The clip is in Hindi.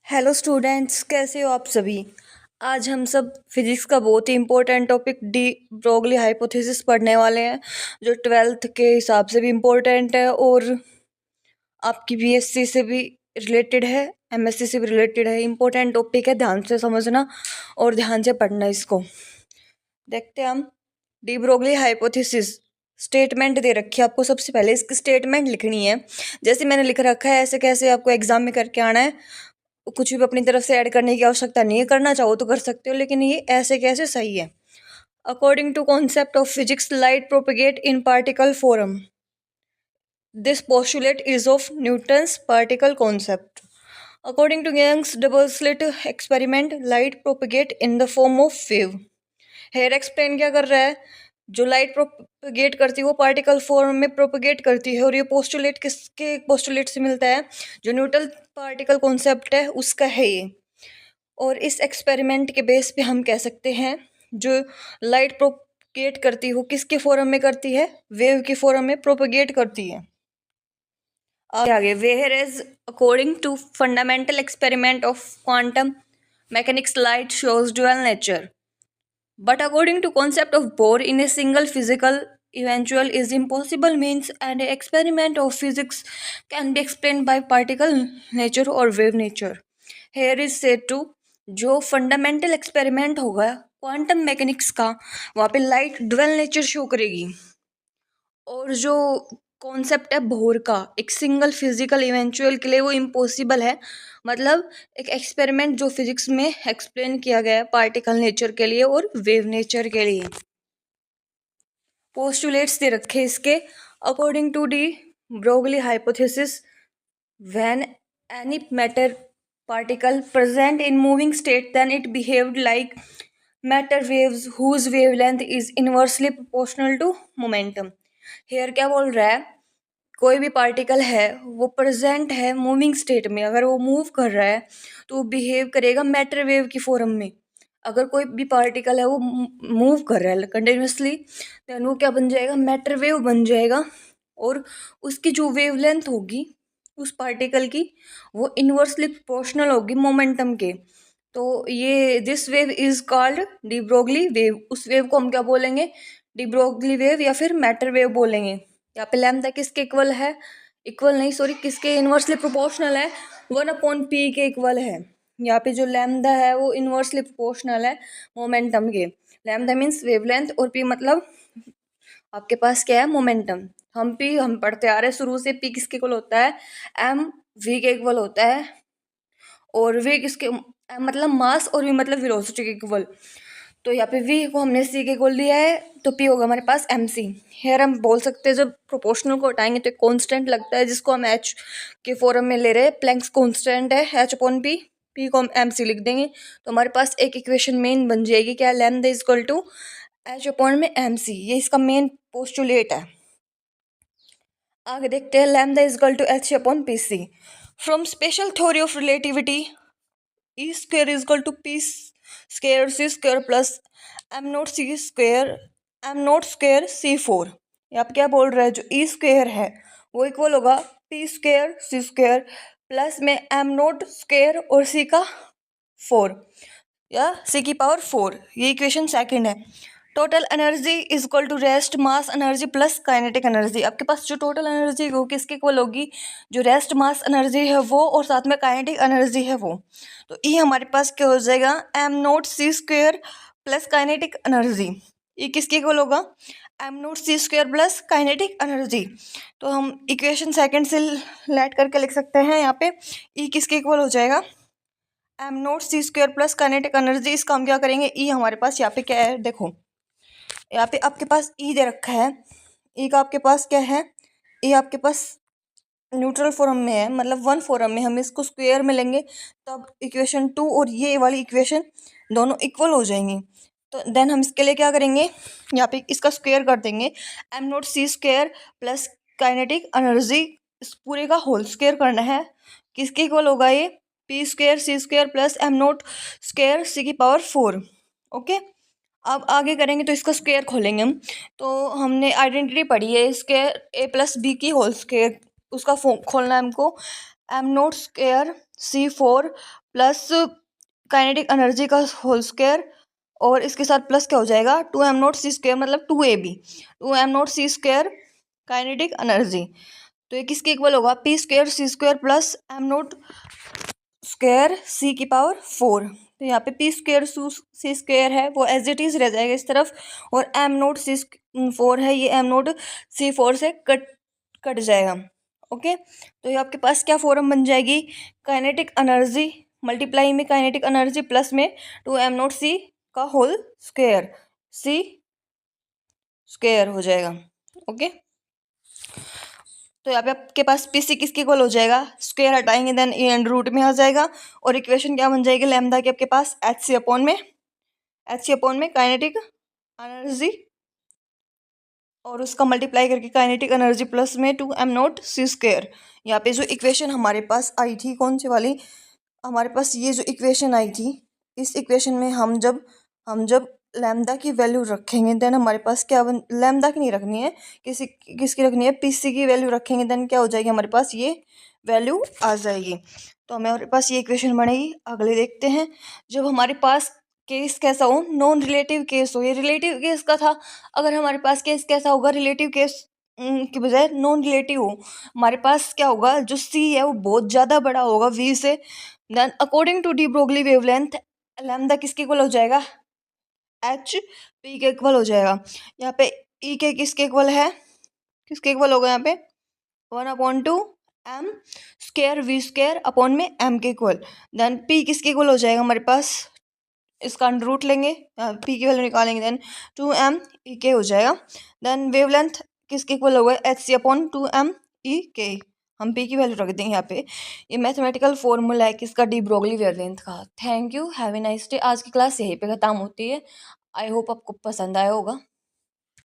हेलो स्टूडेंट्स, कैसे हो आप सभी। आज हम सब फिजिक्स का बहुत ही important topic de Broglie hypothesis पढ़ने वाले हैं, जो 12th के हिसाब से भी इम्पोर्टेंट है और आपकी बीएससी से भी रिलेटेड है, एमएससी से भी रिलेटेड है। इम्पोर्टेंट टॉपिक है, ध्यान से समझना और ध्यान से पढ़ना इसको। देखते हैं हम डी ब्रोगली हाइपोथेसिस। स्टेटमेंट दे रखी है आपको, सबसे पहले इसकी स्टेटमेंट लिखनी है। जैसे मैंने लिख रखा है ऐसे कैसे आपको एग्जाम में करके आना है। कुछ भी अपनी तरफ से ऐड करने की आवश्यकता नहीं है, करना चाहो तो कर सकते हो, लेकिन ये ऐसे कैसे सही है। According to concept of physics, light propagate in particle form. This postulate is of Newton's particle concept. According to Young's double slit experiment, light propagate in the form of wave. Here explain क्या कर रहा है, जो लाइट प्रोपगेट करती है वो पार्टिकल फॉर्म में प्रोपगेट करती है। और ये पोस्टुलेट किसके पोस्टुलेट से मिलता है, जो न्यूटन पार्टिकल कॉन्सेप्ट है उसका है ये। और इस एक्सपेरिमेंट के बेस पे हम कह सकते हैं जो लाइट प्रोपगेट करती हो किसके फॉर्म में करती है, वेव के फॉर्म में प्रोपगेट करती है। आगे where is according to fundamental experiment of quantum mechanics, light shows dual nature. But according to concept of Bohr, in a single physical eventual is impossible means and a experiment of physics can be explained by particle nature or wave nature. Here is said to जो फंडामेंटल एक्सपेरिमेंट होगा क्वांटम मैकेनिक्स का, वहाँ पे लाइट ड्वेल नेचर शो करेगी। और जो कॉन्सेप्ट है बोर का, एक सिंगल फिजिकल इवेंचुअल के लिए वो इम्पॉसिबल है। मतलब एक एक्सपेरिमेंट जो फिजिक्स में एक्सप्लेन किया गया है पार्टिकल नेचर के लिए और वेव नेचर के लिए। पोस्टुलेट्स दे रखे इसके। According to de Broglie hypothesis, when any matter particle present in moving state then it behaved like matter waves whose wavelength is inversely proportional to momentum. Here क्या बोल रहा है, कोई भी पार्टिकल है वो प्रेजेंट है मूविंग स्टेट में, अगर वो मूव कर रहा है तो बिहेव करेगा मैटर वेव की फॉर्म में। अगर कोई भी पार्टिकल है वो मूव कर रहा है कंटिन्यूसली, देन वो क्या बन जाएगा, मैटर वेव बन जाएगा। और उसकी जो वेवलेंथ होगी उस पार्टिकल की, वो इन्वर्सली प्रोपोर्शनल होगी मोमेंटम के। तो ये this wave is called de Broglie wave. उस वेव को हम क्या बोलेंगे, डी ब्रोगली वेव या फिर मैटर वेव बोलेंगे। यहाँ पे लैम्डा किसके इक्वल है, इक्वल नहीं सॉरी किसके इन्वर्सली प्रोपोर्शनल है, 1/p के इक्वल है। यहाँ पे जो लैम्डा है वो इन्वर्सली प्रोपोर्शनल है मोमेंटम के। लैम्डा मीन्स वेवलेंथ और p मतलब आपके पास क्या है, मोमेंटम। हम पढ़ते आ रहे हैं शुरू से, p किसके इक्वल होता है, m v के इक्वल होता है। और v किसके, m मतलब मास और v मतलब वेलोसिटी के इक्वल। तो यहाँ पे v को हमने c के इक्वल लिया है, तो p होगा हमारे पास mc। हेयर हम बोल सकते हैं जब प्रोपोर्शनल को हटाएंगे तो एक कांस्टेंट लगता है जिसको हम h के फॉर्म में ले रहे हैं, प्लैंक्स कांस्टेंट है h/p। p को हम mc लिख देंगे तो हमारे पास एक इक्वेशन मेन बन जाएगी, क्या, lambda is equal to h/mc। ये इसका मेन पोस्टुलेट है। आगे देखते हैं, lambda is equal to h/pc। From special theory of relativity, E square is equal to P square C square plus m0 c4। यहाँ पे क्या बोल रहा है, जो ई स्क्वायर है वो इक्वल होगा P square C square plus में m0 और c का 4 या c की पावर 4। ये इक्वेशन सेकंड है। Total energy is equal to rest mass energy plus kinetic energy. आपके पास जो टोटल एनर्जी वो किसके इक्वल होगी, जो रेस्ट मास एनर्जी है वो और साथ में काइनेटिक एनर्जी है वो। तो ई हमारे पास क्या हो जाएगा, m0 c² plus kinetic energy. ई किसके इक्वल होगा, m0 c² plus kinetic energy. तो हम इक्वेशन सेकंड से लेट करके लिख सकते हैं, यहाँ पे ई किसके इक्वल हो जाएगा, m0 c² plus kinetic energy. इसका हम क्या करेंगे, ई हमारे पास यहाँ पे क्या है, देखो यहाँ पे आपके पास ई दे रखा है, ई का आपके पास क्या है, ई आपके पास न्यूट्रल फॉर्म में है, मतलब 1 फॉर्म में। हम इसको स्क्वायर में लेंगे तब इक्वेशन 2 और ये वाली इक्वेशन दोनों इक्वल हो जाएंगी। तो देन हम इसके लिए क्या करेंगे, यहाँ पे इसका स्क्वायर कर देंगे, m0 c² plus kinetic energy, इस पूरे का होल स्क्वायर करना है। किसके इक्वल होगा ये, p² c² plus m0 c की पावर 4। ओके, अब आगे करेंगे तो इसका स्क्वायर खोलेंगे हम। तो हमने आइडेंटिटी पढ़ी है स्क्वायर a प्लस बी की होल स्क्वायर, उसका खोलना है हमको। m0 c4 plus kinetic energy का होल स्क्वायर, और इसके साथ प्लस क्या हो जाएगा 2m0c² मतलब 2ab 2m0c² काइनेटिक एनर्जी। तो ये किसके इक्वल होगा p²c² प्लस m0 सी की पावर 4। तो यहाँ पे p²c² है वो एज इट इज रह जाएगा इस तरफ, और m0c4 है ये m0c4 से कट जाएगा। ओके, तो ये आपके पास क्या फॉर्म बन जाएगी, काइनेटिक एनर्जी मल्टीप्लाई में काइनेटिक एनर्जी प्लस में 2m0c का होल स्क्वायर c² हो जाएगा। ओके, तो यहाँ पे आपके पास पीसी किसके इक्वल हो जाएगा, स्क्वायर हटाएंगे देन ए अंडर रूट में आ जाएगा, और इक्वेशन क्या बन जाएगी लैम्डा की आपके पास एच सी अपॉन में काइनेटिक एनर्जी, और उसका मल्टीप्लाई करके काइनेटिक एनर्जी प्लस में 2m0c²। यहाँ पे जो इक्वेशन हमारे पास आई थी कौन सी वाली, हमारे पास ये जो इक्वेशन आई थी, इस इक्वेशन में हम जब लैम्डा की वैल्यू रखेंगे देन हमारे पास क्या लैम्डा की नहीं रखनी है, किसकी रखनी है, पीसी की वैल्यू रखेंगे देन क्या हो जाएगी हमारे पास ये वैल्यू आ जाएगी। तो हमारे पास ये इक्वेशन बनेगी। अगले देखते हैं, जब हमारे पास केस कैसा हो, नॉन रिलेटिव केस हो, ये रिलेटिव केस का था, अगर हमारे पास केस कैसा होगा रिलेटिव केस की बजाय नॉन रिलेटिव हो, हमारे पास क्या होगा जो सी है वो बहुत ज़्यादा बड़ा होगा वी से, then according to de Broglie wavelength lambda किसके इक्वल हो जाएगा, एच पी के इक्वल हो जाएगा। यहाँ पे ई के किसके इक्वल है, किसके इक्वल होगा यहाँ पे 1/2m² v² अपॉन में m के इक्वल, देन p किसके इक्वल हो जाएगा हमारे पास, इसका अंडर रूट लेंगे, p की वैल्यू निकालेंगे देन 2m e k हो जाएगा। देन वेवलेंथ किसके इक्वल होगा H C upon 2m e k, हम p की वैल्यू रख देंगे यहाँ पे। ये मैथमेटिकल फॉर्मूला है किसका, डी ब्रोगली वेवलेंथ का। Thank you, have a nice day. आज की क्लास यहीं पे ख़त्म होती है। आई होप आपको पसंद आया होगा।